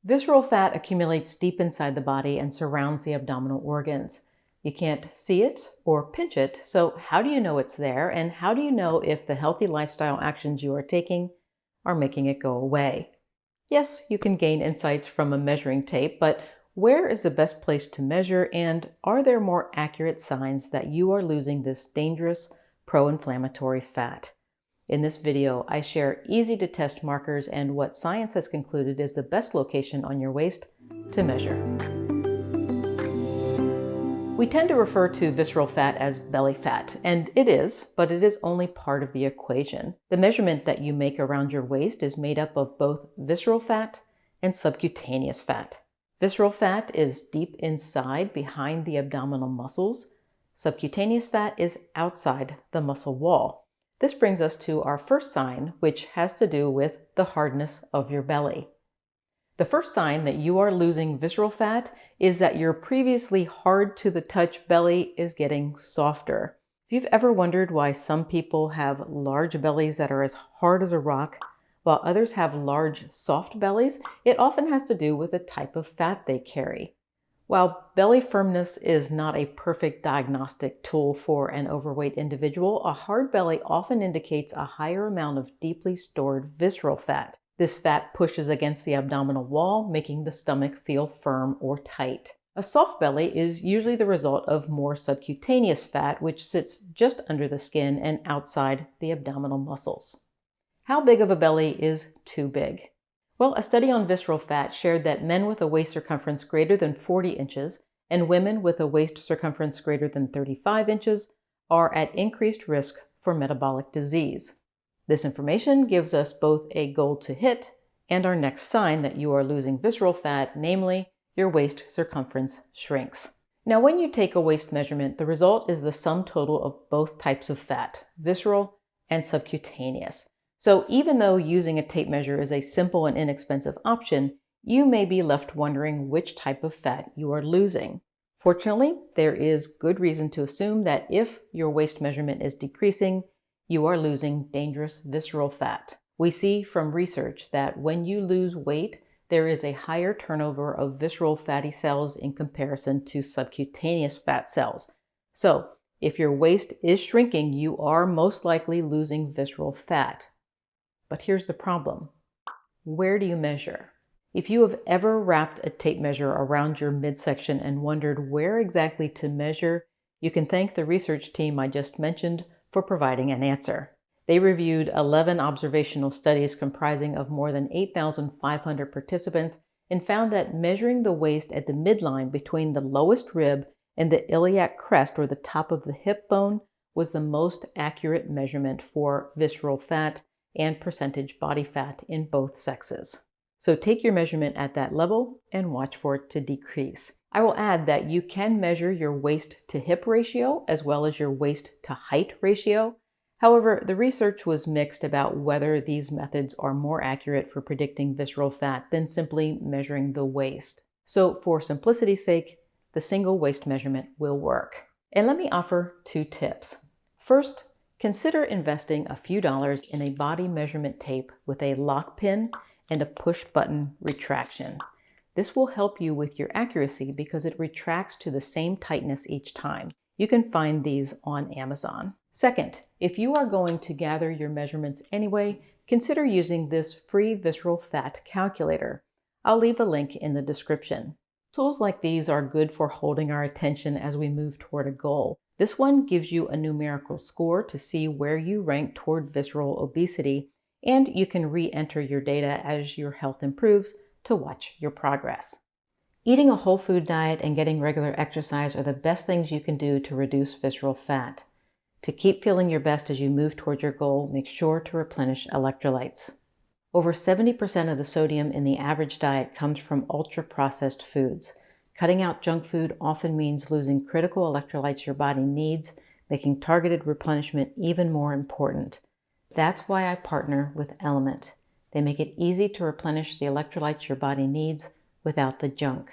Visceral fat accumulates deep inside the body and surrounds the abdominal organs. You can't see it or pinch it, so how do you know it's there, and how do you know if the healthy lifestyle actions you are taking are making it go away? Yes, you can gain insights from a measuring tape, but where is the best place to measure, and are there more accurate signs that you are losing this dangerous pro-inflammatory fat? In this video, I share easy-to-test markers and what science has concluded is the best location on your waist to measure. We tend to refer to visceral fat as belly fat, and it is, but it is only part of the equation. The measurement that you make around your waist is made up of both visceral fat and subcutaneous fat. Visceral fat is deep inside behind the abdominal muscles. Subcutaneous fat is outside the muscle wall. This brings us to our first sign, which has to do with the hardness of your belly. The first sign that you are losing visceral fat is that your previously hard-to-the-touch belly is getting softer. If you've ever wondered why some people have large bellies that are as hard as a rock, while others have large, soft bellies, it often has to do with the type of fat they carry. While belly firmness is not a perfect diagnostic tool for an overweight individual, a hard belly often indicates a higher amount of deeply stored visceral fat. This fat pushes against the abdominal wall, making the stomach feel firm or tight. A soft belly is usually the result of more subcutaneous fat, which sits just under the skin and outside the abdominal muscles. How big of a belly is too big? Well, a study on visceral fat shared that men with a waist circumference greater than 40 inches and women with a waist circumference greater than 35 inches are at increased risk for metabolic disease. This information gives us both a goal to hit and our next sign that you are losing visceral fat, namely your waist circumference shrinks. Now, when you take a waist measurement, the result is the sum total of both types of fat, visceral and subcutaneous. So even though using a tape measure is a simple and inexpensive option, you may be left wondering which type of fat you are losing. Fortunately, there is good reason to assume that if your waist measurement is decreasing, you are losing dangerous visceral fat. We see from research that when you lose weight, there is a higher turnover of visceral fatty cells in comparison to subcutaneous fat cells. So if your waist is shrinking, you are most likely losing visceral fat. But here's the problem. Where do you measure? If you have ever wrapped a tape measure around your midsection and wondered where exactly to measure, you can thank the research team I just mentioned for providing an answer. They reviewed 11 observational studies comprising of more than 8,500 participants and found that measuring the waist at the midline between the lowest rib and the iliac crest, or the top of the hip bone, was the most accurate measurement for visceral fat and percentage body fat in both sexes. So take your measurement at that level and watch for it to decrease. I will add that you can measure your waist to hip ratio as well as your waist to height ratio. However, the research was mixed about whether these methods are more accurate for predicting visceral fat than simply measuring the waist. So for simplicity's sake, the single waist measurement will work. And let me offer 2 tips. First, consider investing a few dollars in a body measurement tape with a lock pin and a push-button retraction. This will help you with your accuracy because it retracts to the same tightness each time. You can find these on Amazon. Second, if you are going to gather your measurements anyway, consider using this free visceral fat calculator. I'll leave a link in the description. Tools like these are good for holding our attention as we move toward a goal. This one gives you a numerical score to see where you rank toward visceral obesity, and you can re-enter your data as your health improves to watch your progress. Eating a whole food diet and getting regular exercise are the best things you can do to reduce visceral fat. To keep feeling your best as you move toward your goal, make sure to replenish electrolytes. Over 70% of the sodium in the average diet comes from ultra-processed foods. Cutting out junk food often means losing critical electrolytes your body needs, making targeted replenishment even more important. That's why I partner with lmnt. They make it easy to replenish the electrolytes your body needs without the junk.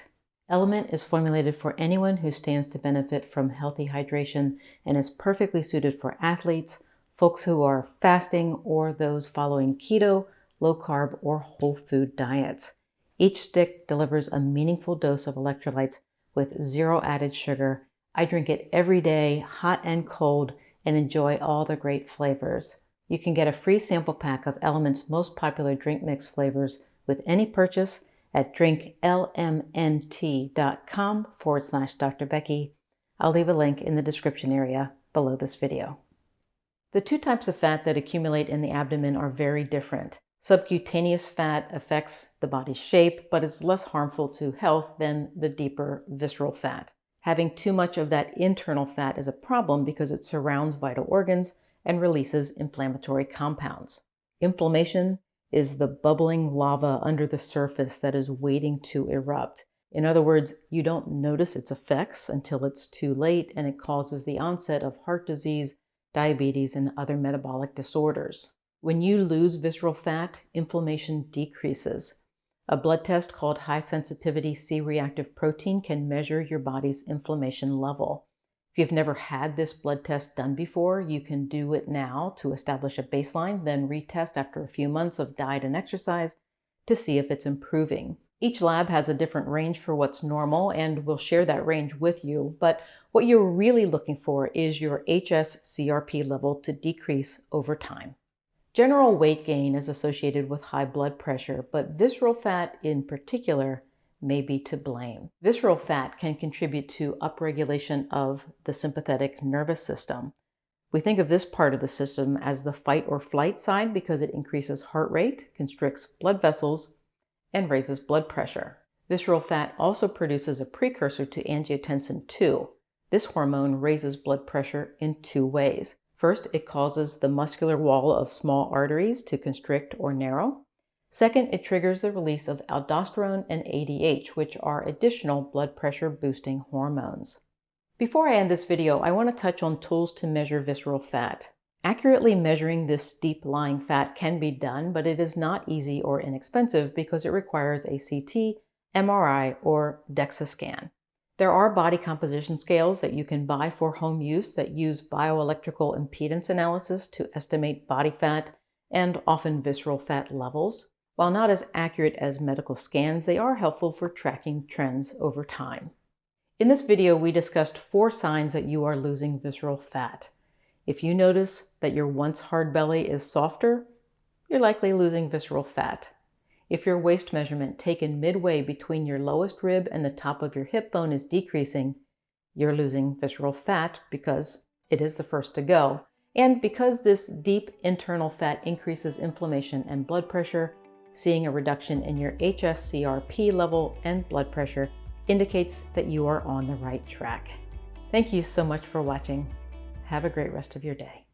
lmnt is formulated for anyone who stands to benefit from healthy hydration and is perfectly suited for athletes, folks who are fasting, or those following keto, low carb, or whole food diets. Each stick delivers a meaningful dose of electrolytes with zero added sugar. I drink it every day, hot and cold, and enjoy all the great flavors. You can get a free sample pack of lmnt's most popular drink mix flavors with any purchase at drinklmnt.com/Dr. Becky. I'll leave a link in the description area below this video. The two types of fat that accumulate in the abdomen are very different. Subcutaneous fat affects the body's shape, but is less harmful to health than the deeper visceral fat. Having too much of that internal fat is a problem because it surrounds vital organs and releases inflammatory compounds. Inflammation is the bubbling lava under the surface that is waiting to erupt. In other words, you don't notice its effects until it's too late, and it causes the onset of heart disease, diabetes, and other metabolic disorders. When you lose visceral fat, inflammation decreases. A blood test called high-sensitivity C-reactive protein can measure your body's inflammation level. If you've never had this blood test done before, you can do it now to establish a baseline, then retest after a few months of diet and exercise to see if it's improving. Each lab has a different range for what's normal, and we'll share that range with you, but what you're really looking for is your HS-CRP level to decrease over time. General weight gain is associated with high blood pressure, but visceral fat in particular may be to blame. Visceral fat can contribute to upregulation of the sympathetic nervous system. We think of this part of the system as the fight or flight side because it increases heart rate, constricts blood vessels, and raises blood pressure. Visceral fat also produces a precursor to angiotensin II. This hormone raises blood pressure in two ways. First, it causes the muscular wall of small arteries to constrict or narrow. Second, it triggers the release of aldosterone and ADH, which are additional blood pressure boosting hormones. Before I end this video, I want to touch on tools to measure visceral fat. Accurately measuring this deep-lying fat can be done, but it is not easy or inexpensive because it requires a CT, MRI, or DEXA scan. There are body composition scales that you can buy for home use that use bioelectrical impedance analysis to estimate body fat and often visceral fat levels. While not as accurate as medical scans, they are helpful for tracking trends over time. In this video, we discussed 4 signs that you are losing visceral fat. If you notice that your once hard belly is softer, you're likely losing visceral fat. If your waist measurement taken midway between your lowest rib and the top of your hip bone is decreasing, you're losing visceral fat because it is the first to go. And because this deep internal fat increases inflammation and blood pressure, seeing a reduction in your HS-CRP level and blood pressure indicates that you are on the right track. Thank you so much for watching. Have a great rest of your day.